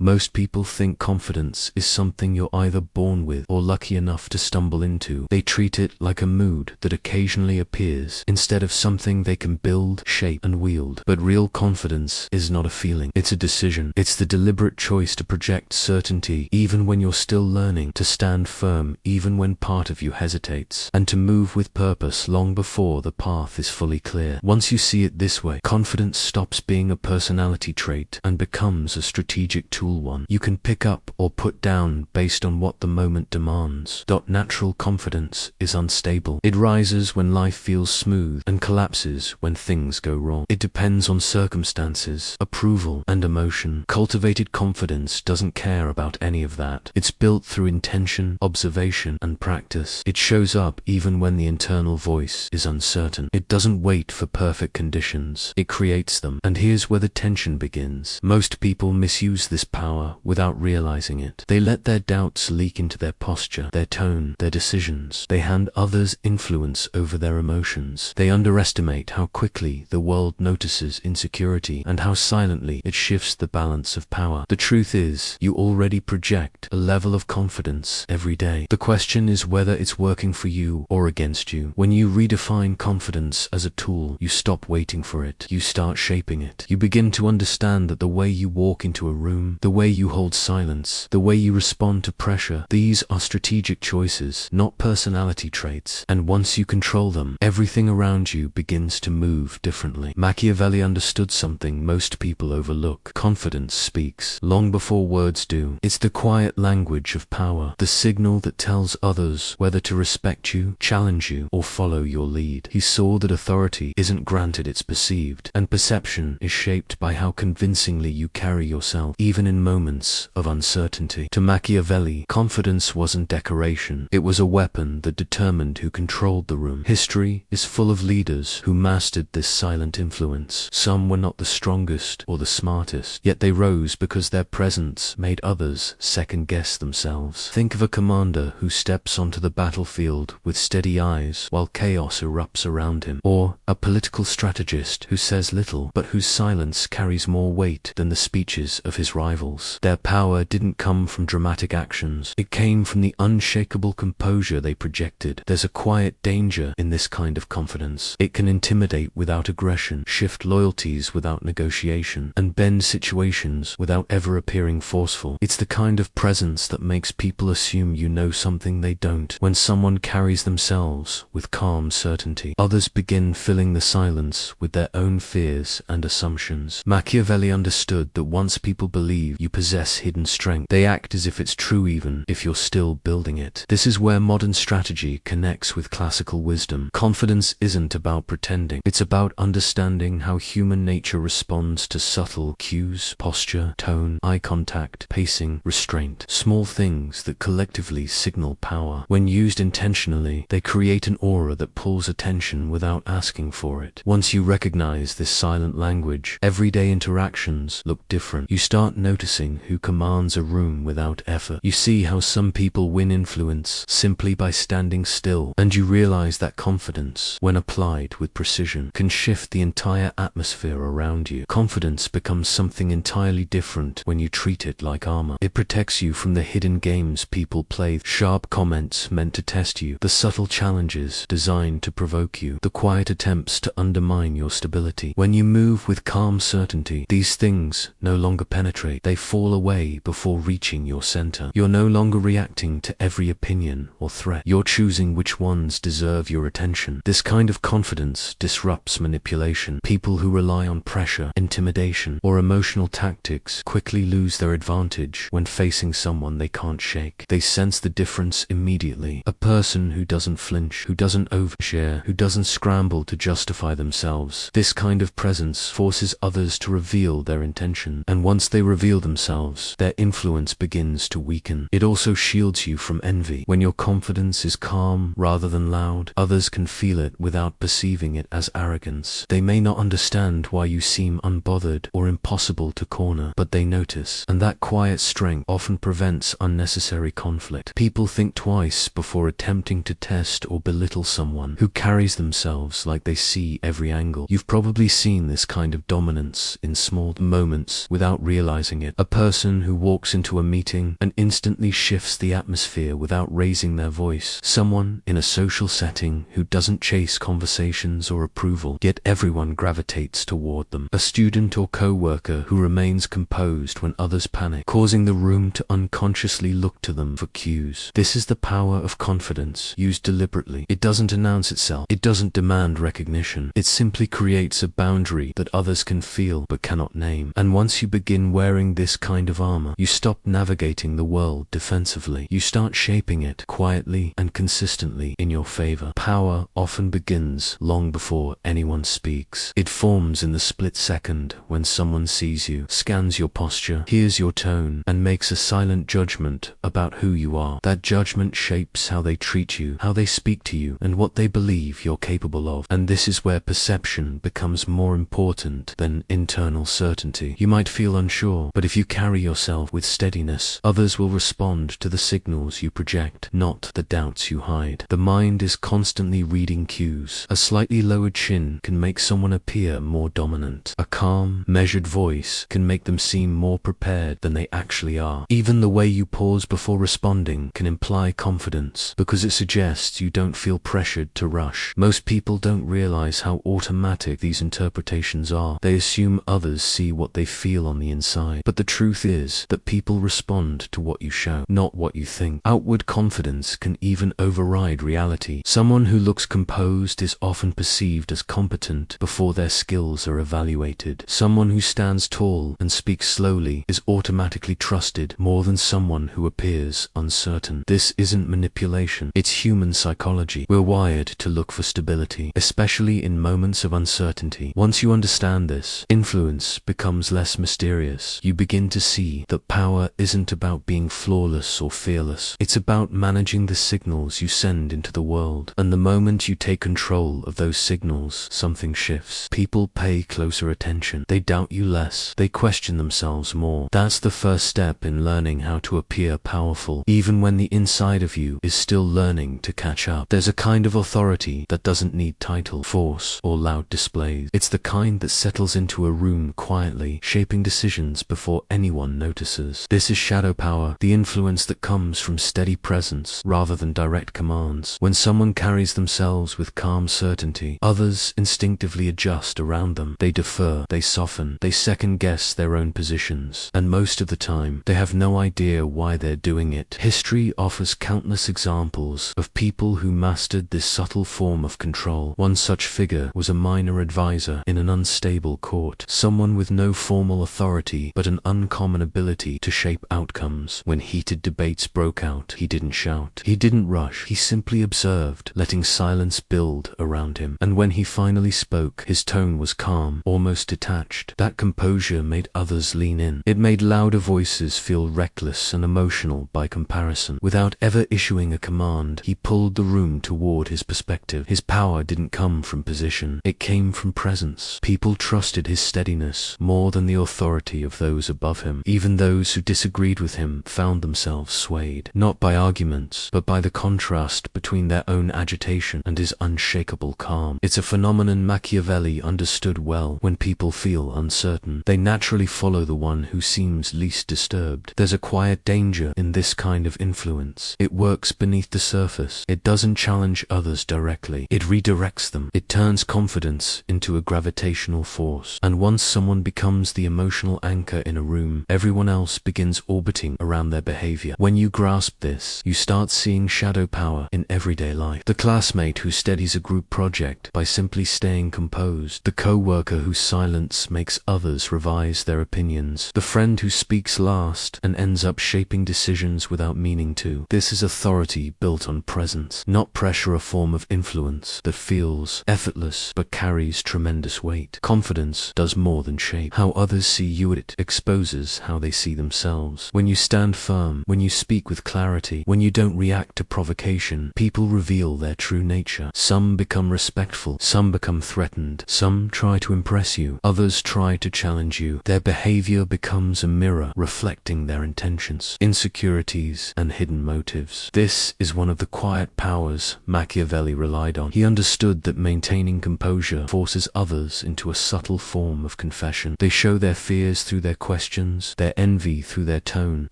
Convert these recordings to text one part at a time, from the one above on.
Most people think confidence is something you're either born with or lucky enough to stumble into. They treat it like a mood that occasionally appears instead of something they can build, shape, and wield. But real confidence is not a feeling. It's a decision. It's the deliberate choice to project certainty even when you're still learning, to stand firm even when part of you hesitates, and to move with purpose long before the path is fully clear. Once you see it this way, confidence stops being a personality trait and becomes a strategic tool, one you can pick up or put down based on what the moment demands. Natural confidence is unstable. It rises when life feels smooth and collapses when things go wrong. It depends on circumstances, approval, and emotion. Cultivated confidence doesn't care about any of that. It's built through intention, observation, and practice. It shows up even when the internal voice is uncertain. It doesn't wait for perfect conditions. It creates them. And here's where the tension begins. Most people misuse this power without realizing it. They let their doubts leak into their posture, their tone, their decisions. They hand others influence over their emotions. They underestimate how quickly the world notices insecurity and how silently it shifts the balance of power. The truth is, you already project a level of confidence every day. The question is whether it's working for you or against you. When you redefine confidence as a tool, you stop waiting for it. You start shaping it. You begin to understand that the way you walk into a room, the way you hold silence, the way you respond to pressure, these are strategic choices, not personality traits. And once you control them, everything around you begins to move differently. Machiavelli understood something most people overlook. Confidence speaks long before words do. It's the quiet language of power, the signal that tells others whether to respect you, challenge you, or follow your lead. He saw that authority isn't granted, it's perceived, and perception is shaped by how convincingly you carry yourself, even in moments of uncertainty. To Machiavelli, confidence wasn't decoration. It was a weapon that determined who controlled the room. History is full of leaders who mastered this silent influence. Some were not the strongest or the smartest, yet they rose because their presence made others second-guess themselves. Think of a commander who steps onto the battlefield with steady eyes while chaos erupts around him, or a political strategist who says little but whose silence carries more weight than the speeches of his rivals. Their power didn't come from dramatic actions. It came from the unshakable composure they projected. There's a quiet danger in this kind of confidence. It can intimidate without aggression, shift loyalties without negotiation, and bend situations without ever appearing forceful. It's the kind of presence that makes people assume you know something they don't. When someone carries themselves with calm certainty, others begin filling the silence with their own fears and assumptions. Machiavelli understood that once people believe you possess hidden strength, they act as if it's true even if you're still building it. This is where modern strategy connects with classical wisdom. Confidence isn't about pretending. It's about understanding how human nature responds to subtle cues, posture, tone, eye contact, pacing, restraint. Small things that collectively signal power. When used intentionally, they create an aura that pulls attention without asking for it. Once you recognize this silent language, everyday interactions look different. You start noticing who commands a room without effort. You see how some people win influence simply by standing still, and you realize that confidence, when applied with precision, can shift the entire atmosphere around you. Confidence becomes something entirely different when you treat it like armor. It protects you from the hidden games people play, sharp comments meant to test you, the subtle challenges designed to provoke you, the quiet attempts to undermine your stability. When you move with calm certainty, these things no longer penetrate. They fall away before reaching your center. You're no longer reacting to every opinion or threat. You're choosing which ones deserve your attention. This kind of confidence disrupts manipulation. People who rely on pressure, intimidation, or emotional tactics quickly lose their advantage when facing someone they can't shake. They sense the difference immediately. A person who doesn't flinch, who doesn't overshare, who doesn't scramble to justify themselves. This kind of presence forces others to reveal their intention, and once they reveal themselves, their influence begins to weaken. It also shields you from envy. When your confidence is calm rather than loud, others can feel it without perceiving it as arrogance. They may not understand why you seem unbothered or impossible to corner, but they notice, and that quiet strength often prevents unnecessary conflict. People think twice before attempting to test or belittle someone who carries themselves like they see every angle. You've probably seen this kind of dominance in small moments without realizing it. it. A person who walks into a meeting and instantly shifts the atmosphere without raising their voice. Someone in a social setting who doesn't chase conversations or approval, yet everyone gravitates toward them. A student or co-worker who remains composed when others panic, causing the room to unconsciously look to them for cues. This is the power of confidence, used deliberately. It doesn't announce itself. It doesn't demand recognition. It simply creates a boundary that others can feel but cannot name. And once you begin wearing this kind of armor, you stop navigating the world defensively. You start shaping it quietly and consistently in your favor. Power often begins long before anyone speaks. It forms in the split second when someone sees you, scans your posture, hears your tone, and makes a silent judgment about who you are. That judgment shapes how they treat you, how they speak to you, and what they believe you're capable of. And this is where perception becomes more important than internal certainty. You might feel unsure, but if you carry yourself with steadiness, others will respond to the signals you project, not the doubts you hide. The mind is constantly reading cues. A slightly lowered chin can make someone appear more dominant. A calm, measured voice can make them seem more prepared than they actually are. Even the way you pause before responding can imply confidence, because it suggests you don't feel pressured to rush. Most people don't realize how automatic these interpretations are. They assume others see what they feel on the inside. But the truth is that people respond to what you shout, not what you think. Outward confidence can even override reality. Someone who looks composed is often perceived as competent before their skills are evaluated. Someone who stands tall and speaks slowly is automatically trusted more than someone who appears uncertain. This isn't manipulation, it's human psychology. We're wired to look for stability, especially in moments of uncertainty. Once you understand this, influence becomes less mysterious. You begin to see that power isn't about being flawless or fearless. It's about managing the signals you send into the world. And the moment you take control of those signals, something shifts. People pay closer attention. They doubt you less. They question themselves more. That's the first step in learning how to appear powerful, even when the inside of you is still learning to catch up. There's a kind of authority that doesn't need title, force, or loud displays. It's the kind that settles into a room quietly, shaping decisions before anyone notices. This is shadow power, the influence that comes from steady presence rather than direct commands. When someone carries themselves with calm certainty, others instinctively adjust around them. They defer, they soften, they second-guess their own positions, and most of the time, they have no idea why they're doing it. History offers countless examples of people who mastered this subtle form of control. One such figure was a minor advisor in an unstable court, someone with no formal authority but an uncommon ability to shape outcomes. When heated debates broke out, he didn't shout, he didn't rush, he simply observed, letting silence build around him. And when he finally spoke, his tone was calm, almost detached. That composure made others lean in. It made louder voices feel reckless and emotional by comparison. Without ever issuing a command, he pulled the room toward his perspective. His power didn't come from position, it came from presence. People trusted his steadiness more than the authority of those above him. Even those who disagreed with him found themselves swayed, not by arguments, but by the contrast between their own agitation and his unshakable calm. It's a phenomenon Machiavelli understood well. When people feel uncertain, they naturally follow the one who seems least disturbed. There's a quiet danger in this kind of influence. It works beneath the surface. It doesn't challenge others directly. It redirects them. It turns confidence into a gravitational force. And once someone becomes the emotional anchor in a room, everyone else begins orbiting around their behavior. When you grasp this, you start seeing shadow power in everyday life. The classmate who steadies a group project by simply staying composed. The co-worker whose silence makes others revise their opinions. The friend who speaks last and ends up shaping decisions without meaning to. This is authority built on presence, not pressure, a form of influence that feels effortless but carries tremendous weight. Confidence does more than shape how others see you. It exposes how they see themselves. When you stand firm, when you speak with clarity, when you don't react to provocation, people reveal their true nature. Some become respectful, some become threatened, some try to impress you, others try to challenge you. Their behavior becomes a mirror reflecting their intentions, insecurities, and hidden motives. This is one of the quiet powers Machiavelli relied on. He understood that maintaining composure forces others into a subtle form of confession. They show their fears through their questions questions, their envy through their tone,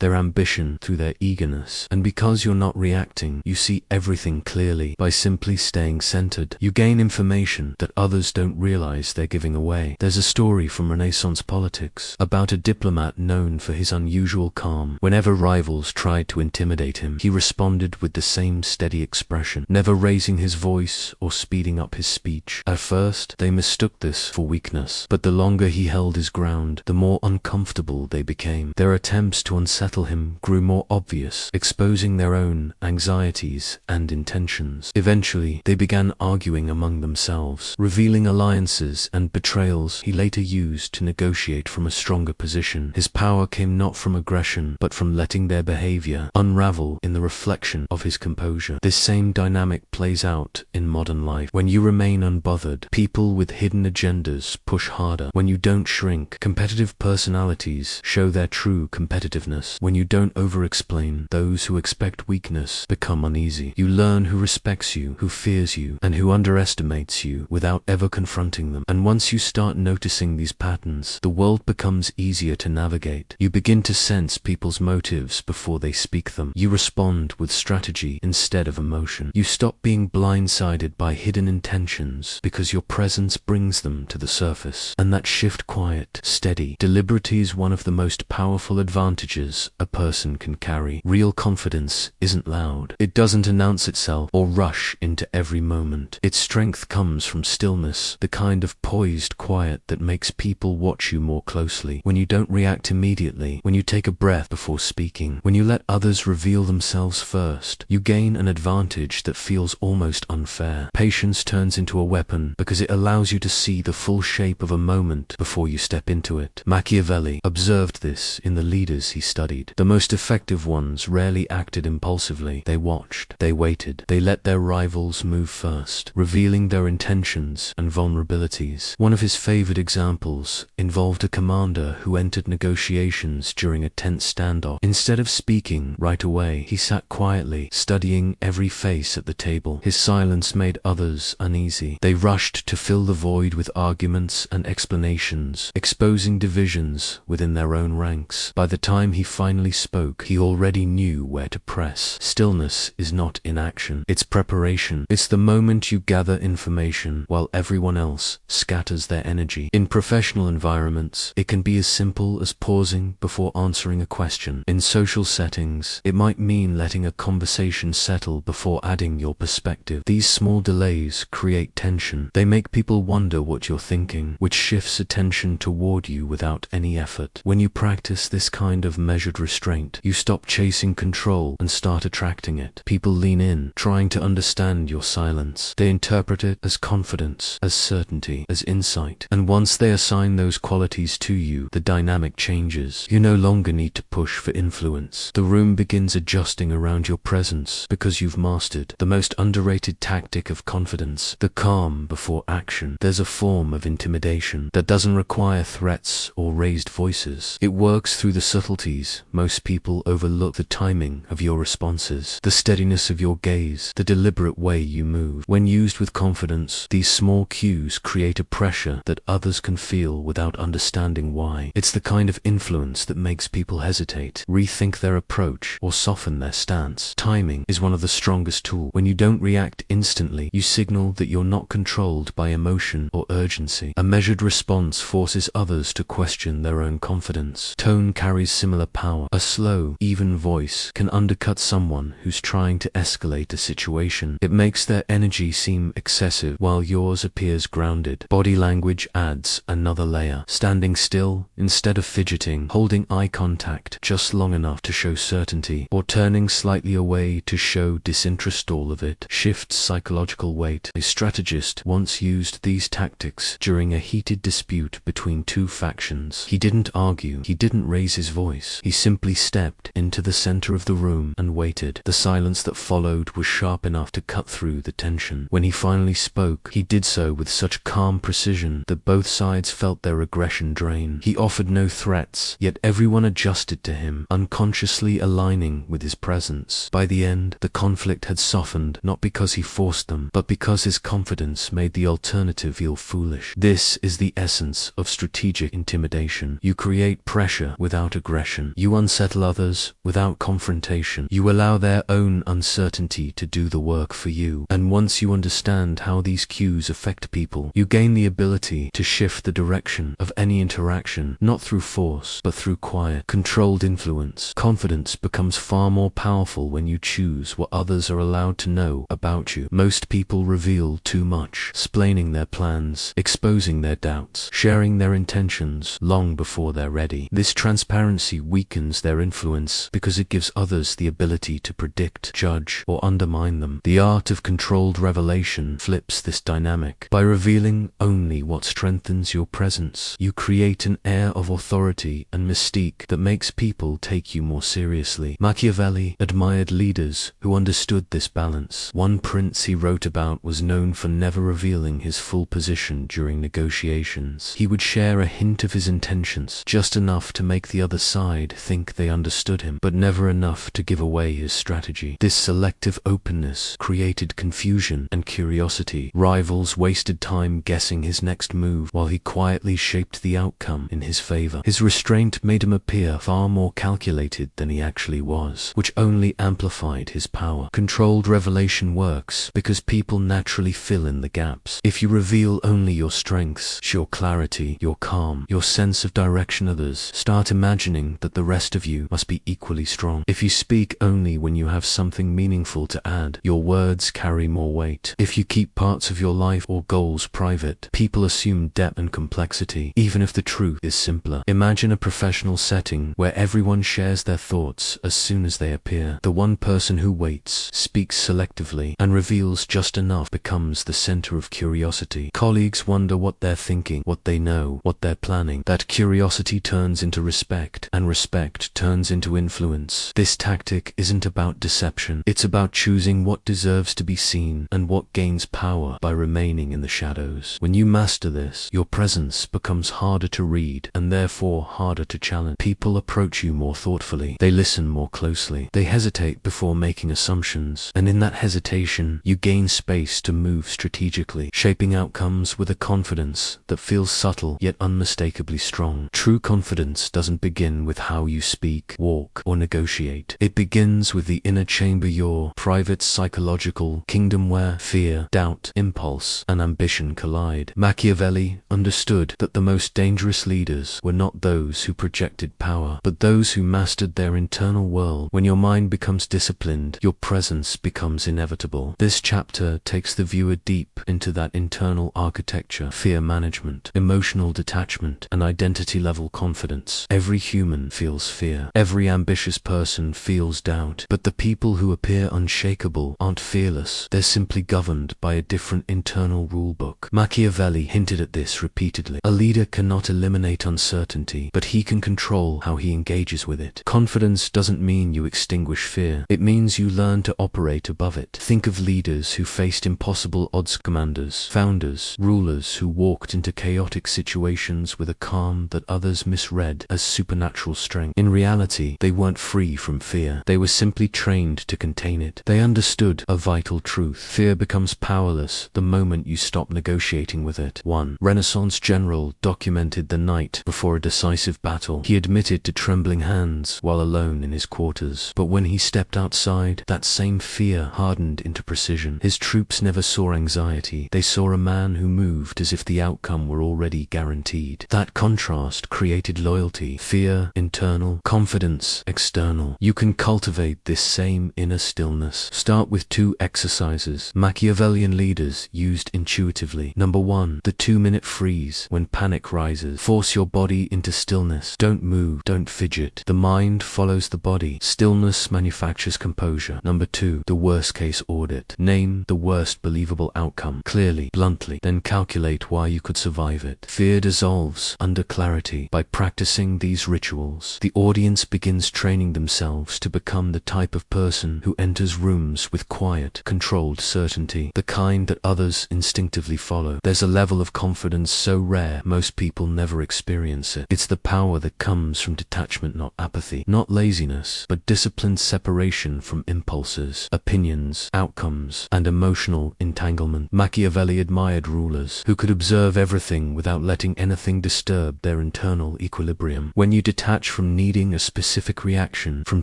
their ambition through their eagerness. And because you're not reacting, you see everything clearly. By simply staying centered, you gain information that others don't realize they're giving away. There's a story from Renaissance politics about a diplomat known for his unusual calm. Whenever rivals tried to intimidate him, he responded with the same steady expression, never raising his voice or speeding up his speech. At first, they mistook this for weakness, but the longer he held his ground, the more uncomfortable they became. Their attempts to unsettle him grew more obvious, exposing their own anxieties and intentions. Eventually, they began arguing among themselves, revealing alliances and betrayals he later used to negotiate from a stronger position. His power came not from aggression, but from letting their behavior unravel in the reflection of his composure. This same dynamic plays out in modern life. When you remain unbothered, people with hidden agendas push harder. When you don't shrink, competitive personalities show their true competitiveness. When you don't over-explain, those who expect weakness become uneasy. You learn who respects you, who fears you, and who underestimates you without ever confronting them. And once you start noticing these patterns, the world becomes easier to navigate. You begin to sense people's motives before they speak them. You respond with strategy instead of emotion. You stop being blindsided by hidden intentions because your presence brings them to the surface. And that shift, quiet, steady, deliberate, is one of the most powerful advantages a person can carry. Real confidence isn't loud. It doesn't announce itself or rush into every moment. Its strength comes from stillness, the kind of poised quiet that makes people watch you more closely. When you don't react immediately, when you take a breath before speaking, when you let others reveal themselves first, you gain an advantage that feels almost unfair. Patience turns into a weapon because it allows you to see the full shape of a moment before you step into it. Machiavelli observed this in the leaders he studied. The most effective ones rarely acted impulsively. They watched, they waited, they let their rivals move first, revealing their intentions and vulnerabilities. One of his favored examples involved a commander who entered negotiations during a tense standoff. Instead of speaking right away, he sat quietly, studying every face at the table. His silence made others uneasy. They rushed to fill the void with arguments and explanations, exposing divisions within their own ranks. By the time he finally spoke, he already knew where to press. Stillness is not inaction, it's preparation. It's the moment you gather information while everyone else scatters their energy. In professional environments, it can be as simple as pausing before answering a question. In social settings, it might mean letting a conversation settle before adding your perspective. These small delays create tension. They make people wonder what you're thinking, which shifts attention toward you without any effort. When you practice this kind of measured restraint, you stop chasing control and start attracting it. People lean in, trying to understand your silence. They interpret it as confidence, as certainty, as insight. And once they assign those qualities to you, the dynamic changes. You no longer need to push for influence. The room begins adjusting around your presence because you've mastered the most underrated tactic of confidence, the calm before action. There's a form of intimidation that doesn't require threats or raised voices. It works through the subtleties. Most people overlook the timing of your responses, the steadiness of your gaze, the deliberate way you move. When used with confidence, these small cues create a pressure that others can feel without understanding why. It's the kind of influence that makes people hesitate, rethink their approach, or soften their stance. Timing is one of the strongest tools. When you don't react instantly, you signal that you're not controlled by emotion or urgency. A measured response forces others to question their own confidence. Tone carries similar power. A slow, even voice can undercut someone who's trying to escalate a situation. It makes their energy seem excessive while yours appears grounded. Body language adds another layer. Standing still instead of fidgeting, holding eye contact just long enough to show certainty, or turning slightly away to show disinterest, all of it shifts psychological weight. A strategist once used these tactics during a heated dispute between two factions. He didn't argue, he didn't raise his voice. He simply stepped into the center of the room and waited. The silence that followed was sharp enough to cut through the tension. When he finally spoke, he did so with such calm precision that both sides felt their aggression drain. He offered no threats, yet everyone adjusted to him, unconsciously aligning with his presence. By the end, the conflict had softened, not because he forced them, but because his confidence made the alternative feel foolish. This is the essence of strategic intimidation. You You create pressure without aggression. You unsettle others without confrontation. You allow their own uncertainty to do the work for you. And once you understand how these cues affect people, you gain the ability to shift the direction of any interaction, not through force, but through quiet, controlled influence. Confidence becomes far more powerful when you choose what others are allowed to know about you. Most people reveal too much, explaining their plans, exposing their doubts, sharing their intentions long before they're ready. This transparency weakens their influence because it gives others the ability to predict, judge, or undermine them. The art of controlled revelation flips this dynamic. By revealing only what strengthens your presence, you create an air of authority and mystique that makes people take you more seriously. Machiavelli admired leaders who understood this balance. One prince he wrote about was known for never revealing his full position during negotiations. He would share a hint of his intentions, just enough to make the other side think they understood him, but never enough to give away his strategy. This selective openness created confusion and curiosity. Rivals wasted time guessing his next move, while he quietly shaped the outcome in his favor. His restraint made him appear far more calculated than he actually was, which only amplified his power. Controlled revelation works because people naturally fill in the gaps. If you reveal only your strengths, your clarity, your calm, your sense of direction, others start imagining that the rest of you must be equally strong. If you speak only when you have something meaningful to add, your words carry more weight. If you keep parts of your life or goals private, people assume depth and complexity, even if the truth is simpler. Imagine a professional setting where everyone shares their thoughts as soon as they appear. The one person who waits, speaks selectively, and reveals just enough becomes the center of curiosity. Colleagues wonder what they're thinking, what they know, what they're planning. That curiosity turns into respect, and respect turns into influence. This tactic isn't about deception. It's about choosing what deserves to be seen and what gains power by remaining in the shadows. When you master this, your presence becomes harder to read and therefore harder to challenge. People approach you more thoughtfully. They listen more closely. They hesitate before making assumptions. And in that hesitation, you gain space to move strategically, shaping outcomes with a confidence that feels subtle yet unmistakably strong. True confidence doesn't begin with how you speak, walk, or negotiate. It begins with the inner chamber, your private psychological kingdom where fear, doubt, impulse, and ambition collide. Machiavelli understood that the most dangerous leaders were not those who projected power, but those who mastered their internal world. When your mind becomes disciplined, your presence becomes inevitable. This chapter takes the viewer deep into that internal architecture: fear management, emotional detachment, and identity-level confidence. Every human feels fear. Every ambitious person feels doubt. But the people who appear unshakable aren't fearless. They're simply governed by a different internal rulebook. Machiavelli hinted at this repeatedly. A leader cannot eliminate uncertainty, but he can control how he engages with it. Confidence doesn't mean you extinguish fear. It means you learn to operate above it. Think of leaders who faced impossible odds, commanders, founders, rulers who walked into chaotic situations with a calm that others misread as supernatural strength. In reality, they weren't free from fear. They were simply trained to contain it. They understood a vital truth: fear becomes powerless the moment you stop negotiating with it. One Renaissance general documented the night before a decisive battle. He admitted to trembling hands while alone in his quarters. But when he stepped outside, that same fear hardened into precision. His troops never saw anxiety. They saw a man who moved as if the outcome were already guaranteed. That contrast created loyalty. Fear, internal; confidence, external. You can cultivate this same inner stillness. Start with 2 exercises Machiavellian leaders used intuitively. Number 1, the 2-minute freeze. When panic rises, force your body into stillness. Don't move, don't fidget. The mind follows the body. Stillness manufactures composure. Number 2, the worst case audit. Name the worst believable outcome clearly, bluntly, then calculate why you could survive it. Fear dissolves under clarity. By practicing these rituals, the audience begins training themselves to become the type of person who enters rooms with quiet, controlled certainty, the kind that others instinctively follow. There's a level of confidence so rare most people never experience it. It's the power that comes from detachment, not apathy, not laziness, but disciplined separation from impulses, opinions, outcomes, and emotional entanglement. Machiavelli admired rulers who could observe everything without letting anything disturb their integrity. internal equilibrium. When you detach from needing a specific reaction, from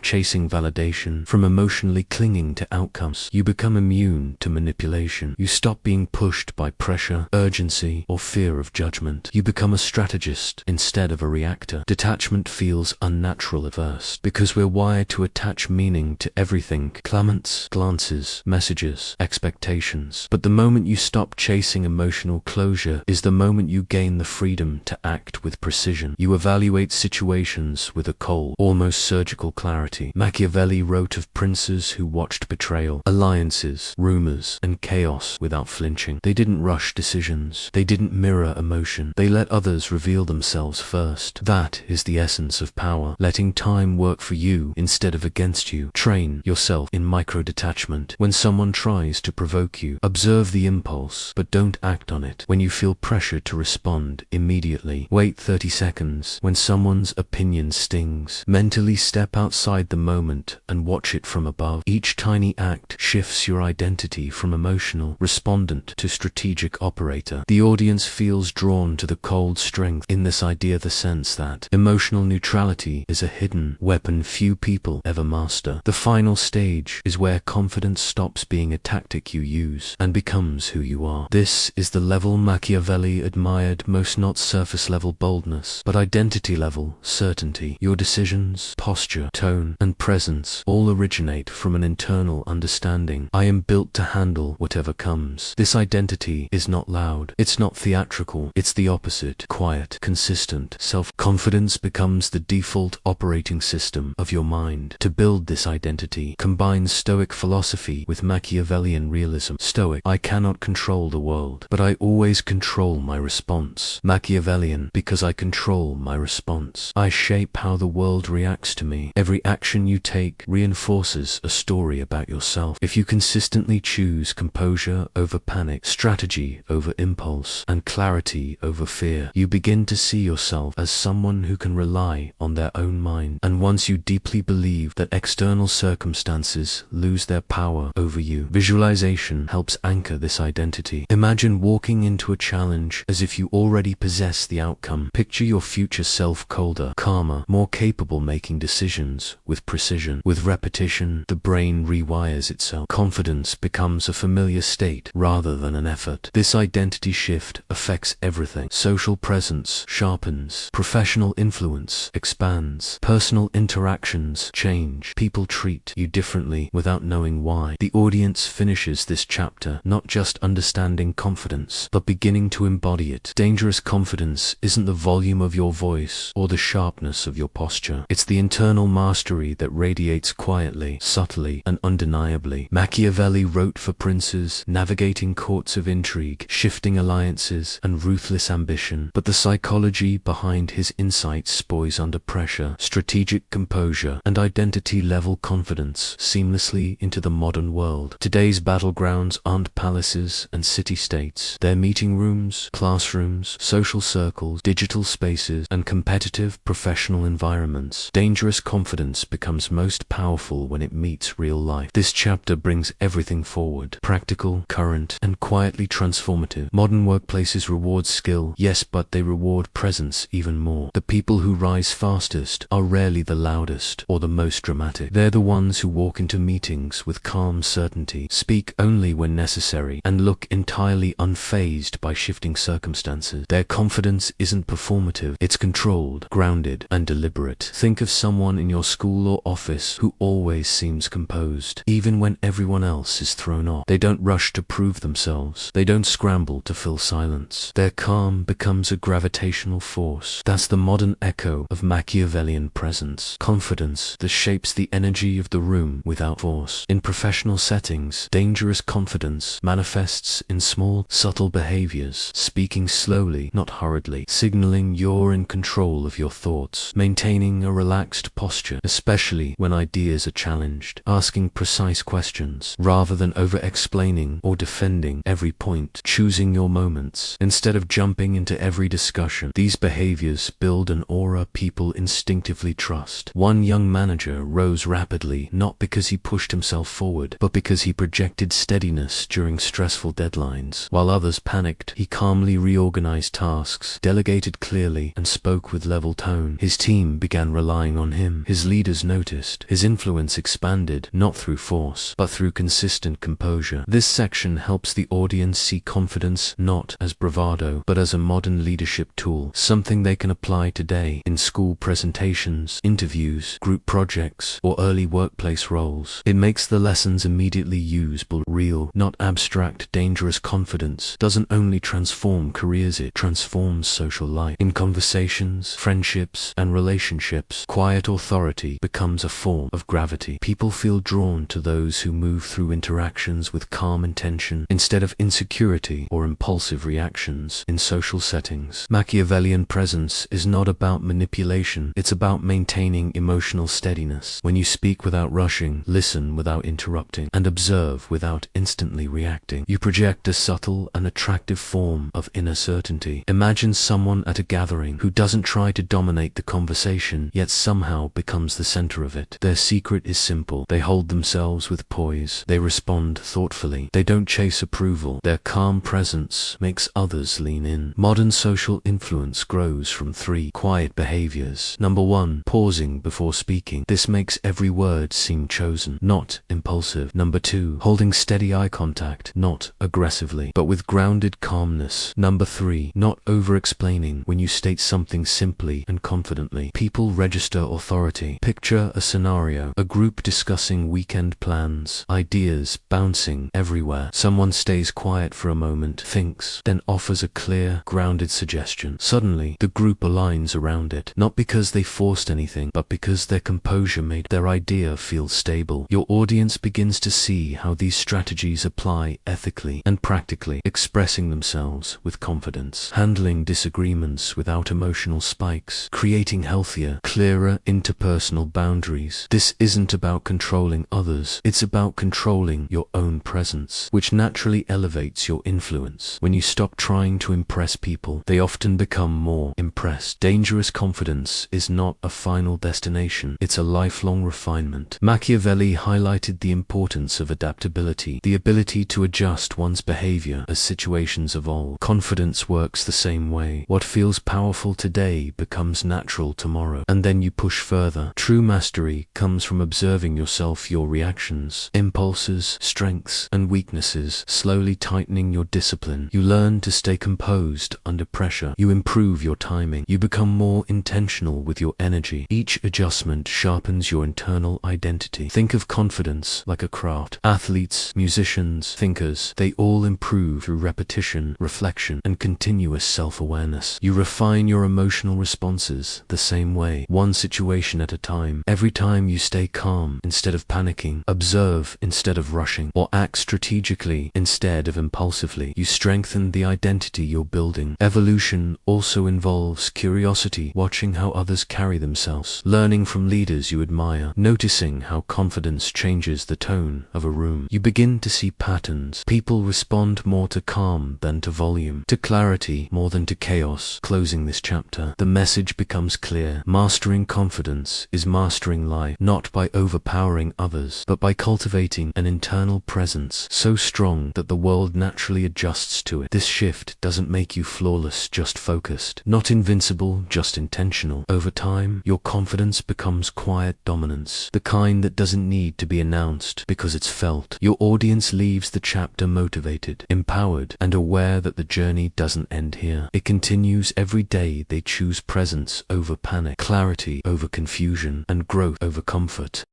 chasing validation, from emotionally clinging to outcomes, you become immune to manipulation. You stop being pushed by pressure, urgency, or fear of judgment. You become a strategist instead of a reactor. Detachment feels unnatural at first, because we're wired to attach meaning to everything: comments, glances, messages, expectations. But the moment you stop chasing emotional closure is the moment you gain the freedom to act with precision. You evaluate situations with a cold, almost surgical clarity. Machiavelli wrote of princes who watched betrayal, alliances, rumors, and chaos without flinching. They didn't rush decisions. They didn't mirror emotion. They let others reveal themselves first. That is the essence of power: letting time work for you instead of against you. Train yourself in micro-detachment. When someone tries to provoke you, observe the impulse, but don't act on it. When you feel pressured to respond, immediately wait 30 seconds. When someone's opinion stings, mentally step outside the moment and watch it from above. Each tiny act shifts your identity from emotional respondent to strategic operator. The audience feels drawn to the cold strength in this idea, the sense that emotional neutrality is a hidden weapon few people ever master. The final stage is where confidence stops being a tactic you use and becomes who you are. This is the level Machiavelli admired most: not surface level boldness, but identity level certainty. Your decisions, posture, tone, and presence all originate from an internal understanding: I am built to handle whatever comes. This identity is not loud, it's not theatrical, it's the opposite: quiet, consistent. Self-confidence becomes the default operating system of your mind. To build this identity, combine Stoic philosophy with Machiavellian realism. Stoic: I cannot control the world, but I always control my response. Machiavellian: because I control my response, I shape how the world reacts to me. Every action you take reinforces a story about yourself. If you consistently choose composure over panic, strategy over impulse, and clarity over fear, you begin to see yourself as someone who can rely on their own mind. And once you deeply believe that external circumstances lose their power over you, visualization helps anchor this identity. Imagine walking into a challenge as if you already possess the outcome. Picture your future self colder, calmer, more capable, making decisions with precision. With repetition, the brain rewires itself. Confidence becomes a familiar state rather than an effort. This identity shift affects everything. Social presence sharpens, professional influence expands, personal interactions change. People treat you differently without knowing why. The audience finishes this chapter not just understanding confidence, but beginning to embody it. Dangerous confidence isn't the volume of your voice or the sharpness of your posture. It's the internal mastery that radiates quietly, subtly, and undeniably. Machiavelli wrote for princes, navigating courts of intrigue, shifting alliances, and ruthless ambition. But the psychology behind his insights poise under pressure, strategic composure, and identity-level confidence seamlessly into the modern world. Today's battlegrounds aren't palaces and city-states. They're meeting rooms, classrooms, social circles, digital spaces, and competitive professional environments. Dangerous confidence becomes most powerful when it meets real life. This chapter brings everything forward: practical, current, and quietly transformative. Modern workplaces reward skill, yes, but they reward presence even more. The people who rise fastest are rarely the loudest or the most dramatic. They're the ones who walk into meetings with calm certainty, speak only when necessary, and look entirely unfazed by shifting circumstances. Their confidence isn't performative, it's controlled, grounded, and deliberate. Think of someone in your school or office who always seems composed, even when everyone else is thrown off. They don't rush to prove themselves. They don't scramble to fill silence. Their calm becomes a gravitational force. That's the modern echo of Machiavellian presence. Confidence that shapes the energy of the room without force. In professional settings, dangerous confidence manifests in small, subtle behaviors: speaking slowly, not hurriedly, signaling you're in control of your thoughts, maintaining a relaxed posture, especially when ideas are challenged, asking precise questions rather than over-explaining or defending every point, choosing your moments instead of jumping into every discussion. These behaviors build an aura people instinctively trust. One young manager rose rapidly not because he pushed himself forward, but because he projected steadiness during stressful deadlines. While others panicked, he calmly reorganized tasks, delegated clearly, clearly and spoke with level tone. His team began relying on him. His leaders noticed. His influence expanded, not through force, but through consistent composure. This section helps the audience see confidence not as bravado, but as a modern leadership tool, something they can apply today in school presentations, interviews, group projects, or early workplace roles. It makes the lessons immediately usable. Real, not abstract, dangerous confidence doesn't only transform careers, it transforms social life. In conversations, friendships, and relationships, quiet authority becomes a form of gravity. People feel drawn to those who move through interactions with calm intention instead of insecurity or impulsive reactions. In social settings, Machiavellian presence is not about manipulation, it's about maintaining emotional steadiness. When you speak without rushing, listen without interrupting, and observe without instantly reacting, you project a subtle and attractive form of inner certainty. Imagine someone at a gathering who doesn't try to dominate the conversation, yet somehow becomes the center of it. Their secret is simple. They hold themselves with poise. They respond thoughtfully. They don't chase approval. Their calm presence makes others lean in. Modern social influence grows from 3 quiet behaviors. Number 1, pausing before speaking. This makes every word seem chosen, not impulsive. Number 2, holding steady eye contact, not aggressively, but with grounded calmness. Number 3, not over-explaining. When you state something simply and confidently, people register authority. Picture a scenario, a group discussing weekend plans, ideas bouncing everywhere. Someone stays quiet for a moment, thinks, then offers a clear, grounded suggestion. Suddenly, the group aligns around it, not because they forced anything, but because their composure made their idea feel stable. Your audience begins to see how these strategies apply ethically and practically, expressing themselves with confidence, handling disagreements without emotional spikes, creating healthier, clearer interpersonal boundaries. This isn't about controlling others, it's about controlling your own presence, which naturally elevates your influence. When you stop trying to impress people, they often become more impressed. Dangerous confidence is not a final destination, it's a lifelong refinement. Machiavelli highlighted the importance of adaptability, the ability to adjust one's behavior as situations evolve. Confidence works the same way. What feels powerful today becomes natural tomorrow, and then you push further. True mastery comes from observing yourself, your reactions, impulses, strengths, and weaknesses, slowly tightening your discipline. You learn to stay composed under pressure. You improve your timing. You become more intentional with your energy. Each adjustment sharpens your internal identity. Think of confidence like a craft. Athletes, musicians, thinkers, they all improve through repetition, reflection, and continuous self-awareness. You refine your emotional responses the same way, one situation at a time. Every time you stay calm instead of panicking, observe instead of rushing, or act strategically instead of impulsively, you strengthen the identity you're building. Evolution also involves curiosity, watching how others carry themselves, learning from leaders you admire, noticing how confidence changes the tone of a room. You begin to see patterns. People respond more to calm than to volume, to clarity more than to chaos. Closing this chapter, the message becomes clear. Mastering confidence is mastering life, not by overpowering others, but by cultivating an internal presence so strong that the world naturally adjusts to it. This shift doesn't make you flawless, just focused, not invincible, just intentional. Over time, your confidence becomes quiet dominance, the kind that doesn't need to be announced because it's felt. Your audience leaves the chapter motivated, empowered, and aware that the journey doesn't end here. It continues every day. They choose presence over panic, clarity over confusion, and growth over comfort.